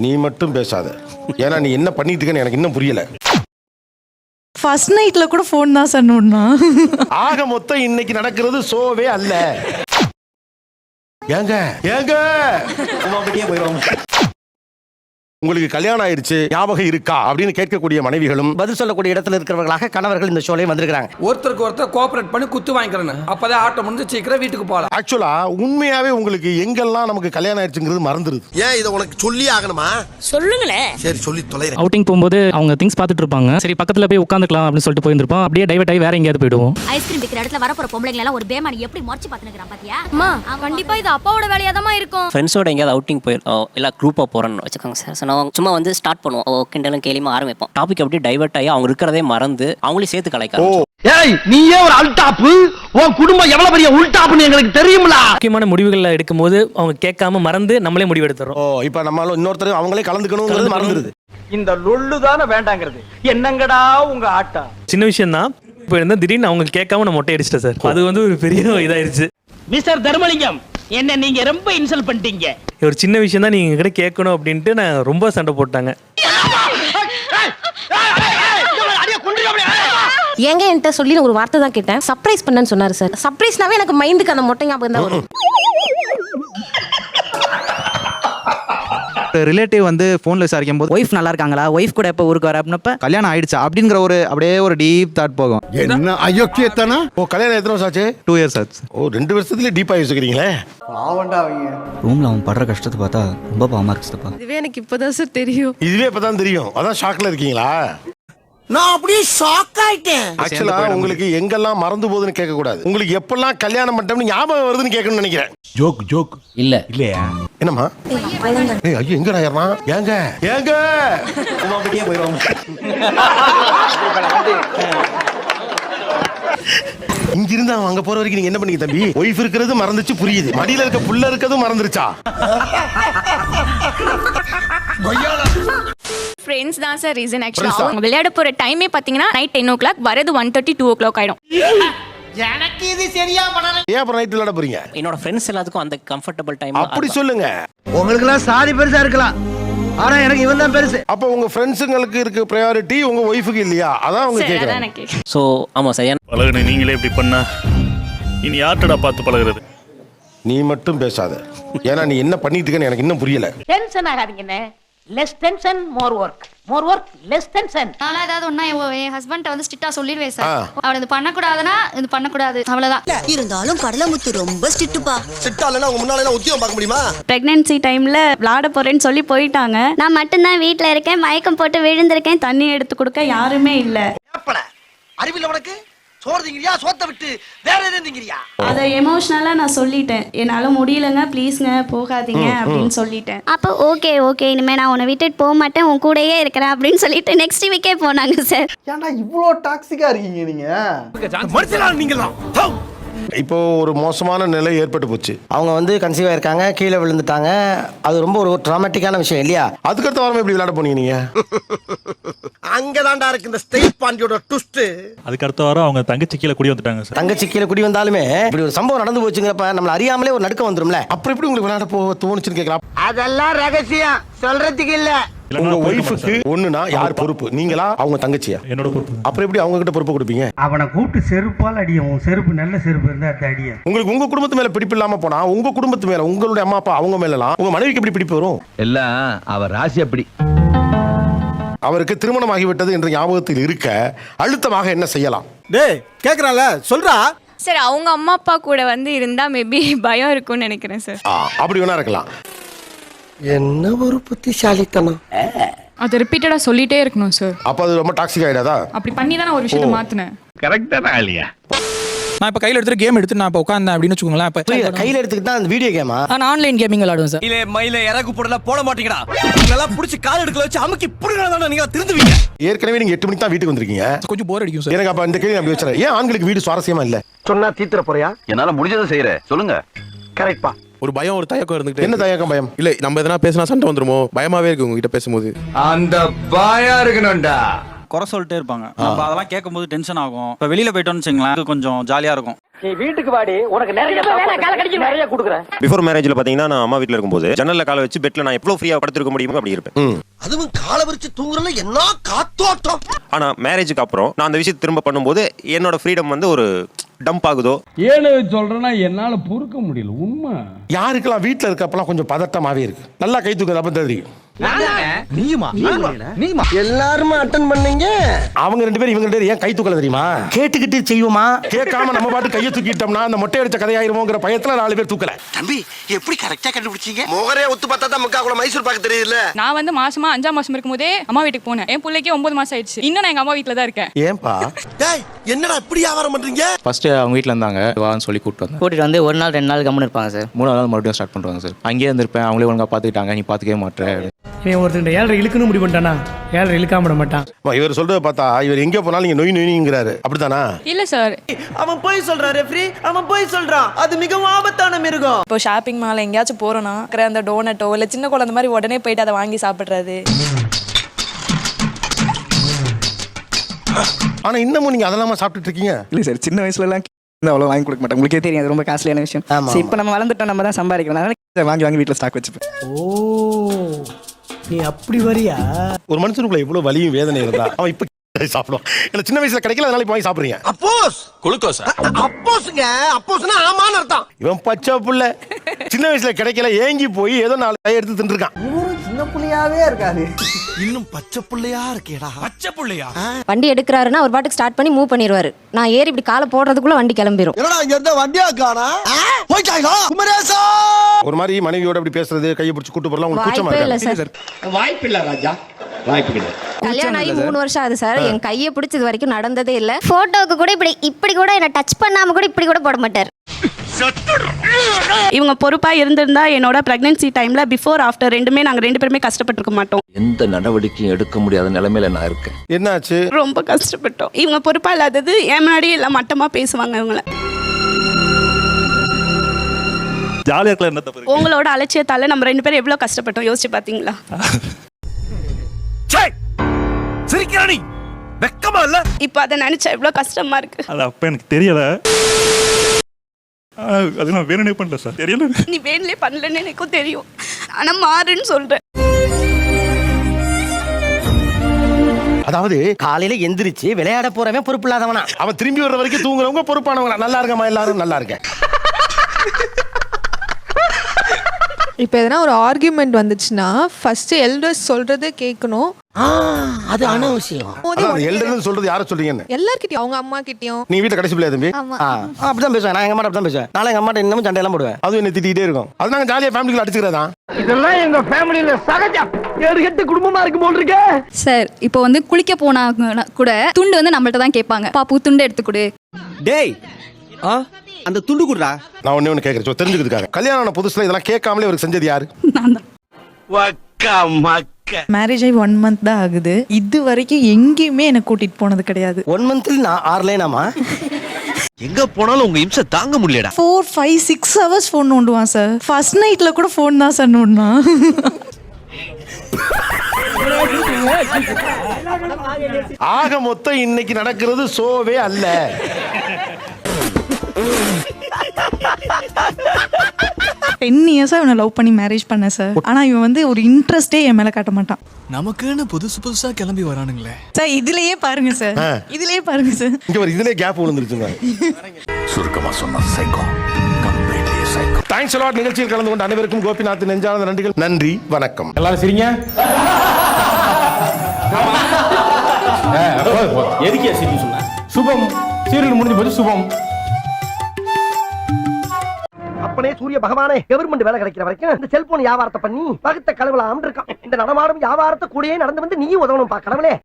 நீ மட்டும் பேசாத. ஏன்னா நீ என்ன பண்ணிட்டு இருக்கன்னு எனக்கு இன்னும் புரியல. ஃபர்ஸ்ட் நைட்ல கூட ஃபோன் தான் சார் நோண்டனா. ஆக மொத்தம் இன்னைக்கு நடக்கிறது ஷோவே அல்ல. ஏங்க ஏங்க அப்படியே போயிடும். உங்களுக்கு கல்யாணம் ஆயிடுச்சு ஞாபகம் இருக்கா அப்படின்னு கேட்கக்கூடிய மனைவிகளும் பதில் சொல்லக்கூடிய இடத்துல இருக்கிறவர்களாக கணவர்கள் இந்த ஷோலே வந்திருக்காங்க. ஒருத்தருக்கு ஒருத்தர் கோஆபரேட் பண்ணி குத்து வாங்கிக்கிறேன். அப்பதான் ஆட்டம் முடிஞ்சு சீக்கிரம் வீட்டுக்கு போகலாம். ஆக்சுவலா உண்மையாவே உங்களுக்கு எங்கெல்லாம் நமக்கு கல்யாணம் ஆயிடுச்சுங்கிறது மறந்துருது. ஏன் இதை உனக்கு சொல்லி ஆகணுமா? சொல்லுங்களேன். சரி சொல்லி தொலைறேன். அவுட்டிங் போகும்போது அவங்க திங்ஸ் பார்த்துட்டு இருப்பாங்க. சரி பக்கத்துல போய் உட்காந்துக்கலாம் அப்படின்னு சொல்லிட்டு போயிருப்போம். அப்படியே டைவர்ட் ஆகி வேற எங்கேயாவது போயிடுவோம். ஐஸ்கிரீம் விக்கிற இடத்துல வரப்போற பொம்பளைங்க எல்லாம் ஒரு பேமானி எப்படி மறைச்சு பாத்துக்கிறான் பாத்தியா? அம்மா கண்டிப்பா இது அப்பாவோட வேலையாதான் இருக்கும். ஃப்ரெண்ட்ஸோட எங்கேயாவது அவுட்டிங் போயிருக்கோம் இல்லை குரூப்பாக போகிறோன்னு வச்சுக்கோங்க சார். ஸோ நான் சும்மா வந்து ஸ்டார்ட் பண்ணுவோம், கிண்டலும் கேலியுமா ஆரம்பிப்போம். டாபிக் அப்படியே டைவர்ட் ஆகி அவங்க இருக்கிறதே மறந்து அவங்களே சேர்த்து கலைக்க. ஏய் நீயே ஒரு அல்டாப்பு, உன் குடும்பம் எவ்வளவு பெரிய உல்டாப்னு எங்களுக்கு தெரியும்ல. முக்கியமான முடிவுகளை எடுக்கும்போது அவங்க கேட்காம மறந்து நம்மளே முடிவு எடுத்துறோம். இப்ப நம்ம இன்னொருத்தர் அவங்களே கலந்துக்கணும்ங்கிறது மறந்துருது. இந்த லொள்ளு தானே வேண்டாங்கிறது. என்னங்கடா உங்க ஆட்டா? சின்ன விஷயம் தான். இப்போ இருந்தால் திடீர்னு அவங்க கேட்காம நான் மொட்டை அடிச்சிட்டேன் சார். அது வந்து ஒரு பெரிய இதாயிருச்சு. மிஸ்டர் தர்மலிங்கம், என்ன நீங்க ரொம்ப இன்சல்ட் பண்ணிட்டீங்க. ஒரு சின்ன விஷயம் தான் நீங்க கிட்ட கேட்கணும் அப்படின்ட்டு நான் ரொம்ப சண்டை போட்டாங்க. ஏங்க என்கிட்ட சொல்லி ஒரு வார்த்தை தான் கேட்டேன். சர்ப்ரைஸ் பண்ணேன்னு சொன்னாரு சார். சர்ப்ரைஸ்னாவே எனக்கு மைண்டுக்கு அந்த மொட்டை ஞாபகம் தான் வரும். ரிலேட்டிவ் வந்து ஃபோன்ல விசாரிக்கும் போது ஒய்ஃப் நல்லா இருக்காங்களா, ஒய்ஃப் கூட எப்போ ஊருக்கு வர அப்படின்னப்ப கல்யாணம் ஆயிடுச்சா அப்படிங்கிற ஒரு அப்படியே ஒரு டீப் தாட் போகும். என்ன அயோக்கியத்தனா? கல்யாணம் எத்தனை வருஷம் ஆச்சு? 2 years ஆச்சு. 2 வருஷத்துல டீப்பா யோசிக்கிறீங்களே. ரூம்ல அவன் படுற கஷ்டத்தை பார்த்தா ரொம்ப பாவமா இருக்குப்பா. இதுவே எனக்கு இப்பதான் சார் தெரியும். இதுவே இப்பதான் தெரியும். அதான் ஷாக்ல இருக்கீங்களா? நான் அப்படியே ஷாக் ஆயிட்டேன். ஆக்சுவலா உங்களுக்கு எங்கெல்லாம் மறந்து போகுதுன்னு கேட்க கூடாது. உங்களுக்கு எப்பெல்லாம் கல்யாணம் பண்ணிட்டோம்னு ஞாபகம் வருதுன்னு கேட்கணும்னு நினைக்கிறேன். ஜோக் இல்லையா? என்னம்மா? ஐயோ எங்கடா ஏறனா? ஏங்க ஏங்க அப்படியே போயிடும். இங்க இருந்து அவன் அங்க போற வரைக்கும் நீங்க என்ன பண்ணீங்க தம்பி? ஒய்ஃப் இருக்கிறது மறந்துச்சு, புரியுது. மடியில இருக்க புள்ள இருக்கிறதும் மறந்துருச்சா? ஃப்ரெண்ட்ஸ் தான் சார் ரீசன். ஆக்சுவலா அவங்க விளையாட போற டைமே பாத்தீங்கன்னா நைட் 10 o'clock, வரது 1:30 2 o'clock ஆயிடும். எனக்கு இது சரியா பண்ணல. ஏன் அப்புறம் நைட் விளையாட போறீங்க? என்னோட ஃப்ரெண்ட்ஸ் எல்லாத்துக்கும் அந்த கம்ஃபர்டபுள் டைம். அப்படி சொல்லுங்க. உங்களுக்கு எல்லாம் சாதி பெருசா இருக்கலாம், ஆனா எனக்கு இவன் தான் பெருசு. அப்ப உங்க ஃப்ரெண்ட்ஸுங்களுக்கு இருக்க ப்ரையாரிட்டி உங்க ஒய்ஃபுக்கு இல்லையா? அதான் அவங்க கேக்குறாங்க. ஸோ ஆமா சார். பழகுன நீங்களே இப்படி பண்ணா இனி யார்ட்டடா பார்த்து பழகுறது? நீ மட்டும் பேசாத. ஏன்னா நீ என்ன பண்ணிட்டு இருக்கன்னு எனக்கு இன்னும் புரியல. டென்ஷன் ஆகாதீங்கண்ணே. Less tension more work, more work less tension. நான் ஏதாவது ஒண்ணா என் ஹஸ்பண்ட் வந்து ஸ்ட்ரிக்ட்டா சொல்லிடுவேன் சார். அவளை இது பண்ணக்கூடாதுன்னா இது பண்ணக்கூடாது, அவ்வளவுதான். இருந்தாலும் கடலமுத்து ரொம்ப ஸ்ட்ரிக்ட்டுப்பா. சிட்டாலனா உங்க முன்னால எல்லாம் உத்தியோகம் பார்க்க முடியுமா? பிரெக்னன்சி டைம்ல விளையாட போறேன்னு சொல்லி போயிட்டாங்க. நான் மட்டும்தான் வீட்டுல இருக்கேன், மயக்கம் போட்டு விழுந்திருக்கேன். தண்ணி எடுத்து கொடுக்க யாருமே இல்ல. அறிவில்ல உனக்கு? சோறு திங்கறியா, சோத்த விட்டு வேற எதுவும் திங்கறியா? அதை எமோஷனலா நான் சொல்லிட்டேன். என்னால முடியலங்க, ப்ளீஸ்ங்க போகாதீங்க அப்படின்னு சொல்லிட்டேன். அப்போ ஓகே இனிமே நான் உன்னை விட்டுட்டு போக மாட்டேன், உன் கூடயே இருக்கிறேன் அப்படின்னு சொல்லிட்டு நெக்ஸ்ட் வீக்கே போனாங்க சார். ஏன்டா இவ்ளோ டாக்ஸிக்கா இருக்கீங்க நீங்க? மனுஷனா நீங்களா? இப்போ ஒரு மோசமான நிலை ஏற்பட்டு போச்சு. அவங்க வந்து கன்சீவ் ஆயிருக்காங்க, கீழே விழுந்துட்டாங்க. அது ரொம்ப ஒரு டிராமட்டிக்கான விஷயம் இல்லையா? அதுக்கடுத்த வாரமே இப்படி விளையாட போனீங்க நீங்க? அங்கதான்டா இருக்கு இந்த ஸ்டேட் பாண்டியோட ட்விஸ்ட். அதுக்கு அடுத்த வாரம் அவங்க தங்கச்சி கீழே குடி வந்துட்டாங்க சார். தங்கச்சி கீழே குடி வந்தாலுமே இப்படி ஒரு சம்பவம் நடந்து போச்சுங்கிறப்ப நம்மள அறியாமலே ஒரு நடுக்கம் வந்துரும்ல. அப்புறம் எப்படி உங்களுக்கு விளையாட போக தோணுச்சுன்னு கேட்கலாம். அதெல்லாம் ரகசியம் சொல்றதுக்கு இல்ல. உங்க ஒய்ஃபுக்கு ஒண்ணுனா யார் பொறுப்பு? நீங்களா அவங்க தங்கச்சியா? என்னோட பொறுப்பு. அப்புறம் எப்படி அவங்க கிட்ட பொறுப்பு கொடுப்பீங்க? அவனை கூப்பிட்டு செருப்பால் அடியும். செருப்பு நல்ல செருப்பு இருந்தா அடிய. உங்களுக்கு உங்க குடும்பத்து மேல பிடிப்பு இல்லாம போனா உங்க குடும்பத்து மேல, உங்களுடைய அம்மா அப்பா அவங்க மேலலாம் உங்க மனைவிக்கு எப்படி பிடிப்பு வரும்? எல்லாம் அவர் ராசி அப்படி. அவருக்கு திருமணம் ஆகிவிட்டது என்ற ஞாபகத்தில் இருக்க அழுத்தமாக என்ன செய்யலாம்? டேய் கேக்குறான்ல சொல்றா. சார் அவங்க அம்மா அப்பா கூட வந்து இருந்தா மேபி பயம் இருக்கும்னு நினைக்கிறேன் சார். அப்படி வேணா இருக்கலாம். என்ன ஒரு புத்திசாலித்தனம். அது ரிப்பீட்டடா சொல்லிட்டே இருக்கணும் சார். அப்ப அது ரொம்ப டாக்ஸிக் ஆயிடாதா? அப்படி பண்ணி தான் நான் ஒரு விஷயத்தை மாத்தினேன். கரெக்டான ஆளியா? நான் இப்ப கையில எடுத்து கேம் எடுத்து நான் இப்ப உட்கார்ந்தேன் அப்படின்னு வச்சுக்கோங்களேன். இப்ப கையில எடுத்துக்கிட்டா அந்த வீடியோ கேமா? நான் ஆன்லைன் கேமிங் விளையாடுவேன் சார். இல்ல மயில இறகு போடல போட மாட்டீங்கடா. நீங்களா புடிச்சு கால் எடுக்கல வச்சு அமுக்கி புடுங்கறதானே நீங்க திருந்துவீங்க. ஏற்கனவே நீங்க 8 மணிக்கு தான் வீட்டுக்கு வந்திருக்கீங்க. கொஞ்சம் போர் அடிக்கும் சார். எனக்கு அப்ப இந்த கேள்வி அப்படி வச்சறேன். ஏன் ஆண்களுக்கு வீடு சுவாரஸ்யமா இல்ல? சொன்னா தீத்துற போறியா? என்னால முடிஞ்சதை செய்யறேன், சொல்லுங்க. கரெக்ட்பா. ஒரு பயம், ஒரு தயக்கம் இருந்துட்டு. என்ன தயக்கம் பயம்? இல்ல நம்ம எதனா பேசினா சண்டை வந்துருமோ பயமாவே இருக்கு உங்ககிட்ட பேசும்போது. அந்த பாயா இருக்கணும்டா. குறை சொல்லிட்டே இருப்பாங்க. நம்ம அதெல்லாம் கேட்கும்போது டென்ஷன் ஆகும். இப்ப வெளியில போயிட்டோம்னு வச்சுங்களேன், கொஞ்சம் ஜாலியா இருக்கும். நீ வீட்டுக்கு வாடி, உனக்கு நிறைய கொடுக்குறேன். பிஃபோர் மேரேஜ்ல பாத்தீங்கன்னா நான் அம்மா வீட்ல இருக்கும்போது ஜன்னல்ல கால வச்சு பெட்ல நான் எவ்வளவு ஃப்ரீயா படுத்திருக்க முடியுமோ அப்படி இருப்பேன். அதுவும் காலை விரிச்சு தூங்குறதுல என்ன காத்தோட்டம். ஆனா மேரேஜுக்கு அப்புறம் நான் அந்த விஷயத்தை திரும்ப பண்ணும்போது என்னோட ஃப்ரீடம் வந்து ஒரு டம்ப் ஆகுதோ. ஏன்னு சொல்றேன்னா என்னால பொறுக்க முடியல. உண்மை யாருக்கெல்லாம் வீட்டுல இருக்கப்பெல்லாம் கொஞ்சம் பதட்டமாவே இருக்கு. நல்லா கை தூக்குது அப்ப தெரியும். எல்லாருமே அட்டன் பண்ணீங்க. அவங்க 2 பேரும் இவங்க 2 பேரும் ஏன் கை தூக்கல தெரியுமா? கேட்டுக்கிட்டு செய்வோமா, கேட்காம நம்ம பாட்டு கையை தூக்கிட்டோம்னா அந்த மொட்டை அடிச்ச கதையாயிருமோங்கிற பயத்துல 4 பேர் தூக்கல. தம்பி எப்படி கரெக்டா கண்டுபிடிச்சீங்க? முகரே ஒத்து பார்த்தா தான் முக்கா கூட மைசூர் பாக்க தெரியுதுல்ல. நான் வந்து மாசமா 5ஆம் மாசம் இருக்கும்போதே அம்மா வீட்டுக்கு போனேன். என் பிள்ளைக்கு 9 மாசம் ஆயிடுச்சு. இன்னும் நான் எங்க அம்மா வீட்டுல தான் இருக்கேன். ஏன்பா? டேய் என்னடா இப்படி வியாபாரம் பண்றீங்க? ஃபர்ஸ்ட் அவங்க வீட்டில் இருந்தாங்க, வான்னு சொல்லி கூட்டிட்டு வந்து ஒரு நாள் 2 நாள் கம்முன்னு இருப்பாங்க சார். 3 நாள் மறுபடியும் ஸ்டார்ட் பண்ணுறாங்க சார். அங்கேயே இருந்திருப்பேன், அவங்களே ஒழுங்காக பார்த்துக்கிட்டாங்க, நீ பார்த்துக்கவே மாட்டேன். இவன் ஒருத்தன் 7 இழுக்கணும் முடிவு பண்ணிட்டானா, 7 இழுக்காம விட மாட்டான். இவர் சொல்றத பார்த்தா இவர் எங்க போனாலும் நீங்க நொய் நொய்ங்கிறாரு. அப்படித்தானா? இல்ல சார், அவன் போய் சொல்றான் ரெஃப்ரி, அவன் போய் சொல்றான். அது மிகவும் ஆபத்தான மிருகம். இப்போ ஷாப்பிங் மால் எங்கேயாச்சும் போறோம்னா அந்த டோனட்டோ இல்ல சின்ன குழந்தை மாதிரி உடனே போயிட்டு அதை வாங்கி சாப்பிடுறது. ஆனா இன்னமும் நீங்க அதெல்லாம் சாப்பிட்டுட்டு இருக்கீங்க. இல்லை சார், சின்ன வயசுலலாம் அவ்வளோ வாங்கி கொடுக்க மாட்டேன். உங்களுக்கே தெரியும், அது ரொம்ப காஸ்ட்லியான விஷயம். இப்போ நம்ம வளர்ந்துட்டோம், நம்ம தான் சம்பாதிக்கிறோம். அதனால வாங்கி வீட்டில் ஸ்டாக் வச்சுப்பேன். ஓ நீ அப்படி வரியா? ஒரு மனுஷனுக்குள்ள இவ்வளவு வலியும் வேதனை இருந்தா அவன் இப்ப சாப்பிடுவான். இல்ல சின்ன வயசுல கிடைக்கல, அதனால இப்ப வாங்கி சாப்பிடுறீங்க. அப்போஸ் குளுக்கோஸ். அப்போஸ்ங்க, அப்போஸ்னா ஆமான்னு அர்த்தம். இவன் பச்சை புள்ள சின்ன வயசுல கிடைக்கல ஏங்கி போய் ஏதோ 4 காய் எடுத்து தின்றுருக்கான். இவரும் சின்ன புள்ளையாவே இருக்காது, இன்னும் பச்சை புள்ளையா இருக்கேடா. பச்சை புள்ளையா? வண்டி எடுக்கிறாருன்னா ஒரு பாட்டுக்கு ஸ்டார்ட் பண்ணி மூவ் பண்ணிடுவாரு. நான் ஏறி இப்படி காலை போடுறதுக்குள்ள வண்டி கிளம்பிடும். என்னடா இங்க இருந்த வண்டியா காணா? போய்ட்டாங்க குமரேசா. ஒரு மாதிரி மனைவியோட அப்படி பேசுறது, கையை பிடிச்சு கூட்டு போறலாம் உங்களுக்கு கூச்சமா வாய்ப்பே இல்ல இருக்கா? சார். வாய்ப்பு இல்ல ராஜா, வாய்ப்பு கிடையாது. கல்யாணம் ஆகி 3 வருஷம் ஆகுது சார். என் கையை பிடிச்சது வரைக்கும் நடந்ததே இல்ல. போட்டோக்கு கூட இப்படி கூட என்ன டச் பண்ணாம கூட இப்படி கூட போட மாட்டார். இவங்க பொறுப்பா இருந்திருந்தா என்னோட பிரெக்னன்சி டைம்ல பிஃபோர் ஆஃப்டர் ரெண்டுமே நாங்க 2 பேருமே கஷ்டப்பட்டிருக்க மாட்டோம். எந்த நடவடிக்கையும் எடுக்க முடியாத நிலைமையில நான் இருக்கேன். என்னாச்சு? ரொம்ப கஷ்டப்பட்டோம். இவங்க பொறுப்பா இல்லாதது என் முன்னாடியே எல்லாம் மட்டமா பேசுவாங்க. இவங்கள ஜாலியா இருக்கலாம், என்ன தப்பு? உங்களோட அலட்சியத்தால நம்ம 2 பேரும் எவ்வளவு கஷ்டப்பட்டோம் யோசிச்சு பாத்தீங்களா? சிரிக்கிறானி வெக்கமா இல்ல? இப்போ அதை நினைச்சா எவ்வளவு கஷ்டமா இருக்கு. அது அப்ப எனக்கு தெரியல, அது நான் வேணுனே பண்ணல சார், தெரியல. நீ வேணும்லே பண்ணலன்னு எனக்கும் தெரியும், ஆனா மாறுன்னு சொல்றேன். அதாவது காலையில எந்திரிச்சு விளையாட போறவன் பொறுப்பு இல்லாதவனா, அவன் திரும்பி வர்ற வரைக்கும் தூங்குறவங்க பொறுப்பானவங்க. நல்லா இருக்கமா, எல்லாரும் நல்லா இருக்க. இப்போ எதனா ஒரு ஆர்கியூமெண்ட் வந்துச்சுன்னா ஃபர்ஸ்ட் எல்டர்ஸ் சொல்றதை கேட்கணும். அது அனாவசியம். எல்டர்னு சொல்றது யாரை சொல்றீங்கன்னு? எல்லார்கிட்டயும், அவங்க அம்மா கிட்டயும். நீ வீட்டை கடைசி பிள்ளையா தம்பி? அப்படிதான் பேசுவேன். நான் எங்க அம்மா அப்படிதான் பேசுவேன். நாளை எங்க அம்மா இன்னமும் சண்டையெல்லாம் போடுவேன். அதுவும் என்ன திட்டிகிட்டே இருக்கும். அது நாங்க ஜாலியா ஃபேமிலிக்குள்ள அடிச்சுக்கிறதா? இதெல்லாம் எங்க ஃபேமிலியில சகஜம். 7 குடும்பமா இருக்கு போல் இருக்கு. சார் இப்போ வந்து குளிக்க போனாங்க கூட துண்டு வந்து நம்மள்ட்ட தான் கேட்பாங்க. பாப்பு துண்டு எடுத்து கொடு. டேய் அந்த துண்டு குடுறா. நான் ஒண்ணு கேக்குறேன் தெரிஞ்சுக்கிறதுக்காக. கல்யாணம் ஆன புதுசுல இதெல்லாம் கேட்காமலே அவருக்கு செஞ்சது யாரு? மேரேஜ் ஆகி 1 மந்த் தான் ஆகுது. இது வரைக்கும் எங்கேயுமே என்ன கூட்டிட்டு போனது கிடையாது. 1 மந்த்ல நான் 6 லைனாமா? எங்க போனாலும் உங்க இம்சை தாங்க முடியலடா. 4, 5, 6 ஹவர்ஸ் ஃபோன் நோண்டுவான் சார். ஃபர்ஸ்ட் நைட்ல கூட ஃபோன் தான் சார் நோண்டுனா. ஆக மொத்தம் இன்னைக்கு நடக்கிறது சோவே அல்ல. இவனை லவ் பண்ணி மேரேஜ் பண்ண சார். ஆனா இவன் வந்து ஒரு இன்ட்ரெஸ்டே என் மேல காட்ட மாட்டான். நமக்குன்னு புதுசா கிளம்பி வரானுங்களே சார். இதுலயே பாருங்க சார், இதுலயே பாருங்க சார். இங்க ஒரு இதுலயே கேப் விழுந்துருச்சுங்க. சுருக்கமா சொன்னா psycho, completely psycho. Thanks a lot. நிகழ்ச்சியில் கலந்து கொண்ட அனைவருக்கும் கோபிநாத் நெஞ்சார்ந்த நன்றிகள். நன்றி, வணக்கம். எல்லாரும் சரிங்க. எதுக்கே சரி சொன்ன? சுபம் சீரியல் முடிஞ்சு போச்சு. சுபம் அப்பனே சூரிய பகவானே, கவர்மெண்ட் வேலை கிடைக்கிற வரைக்கும் இந்த செல்போன் வியாபாரத்தை பண்ணி பகுத்த கடவுளா இருக்கான். இந்த நடமாடும் வியாபாரத்தை கூடயே நடந்து வந்து நீ உதவணும் பா கடவுளே.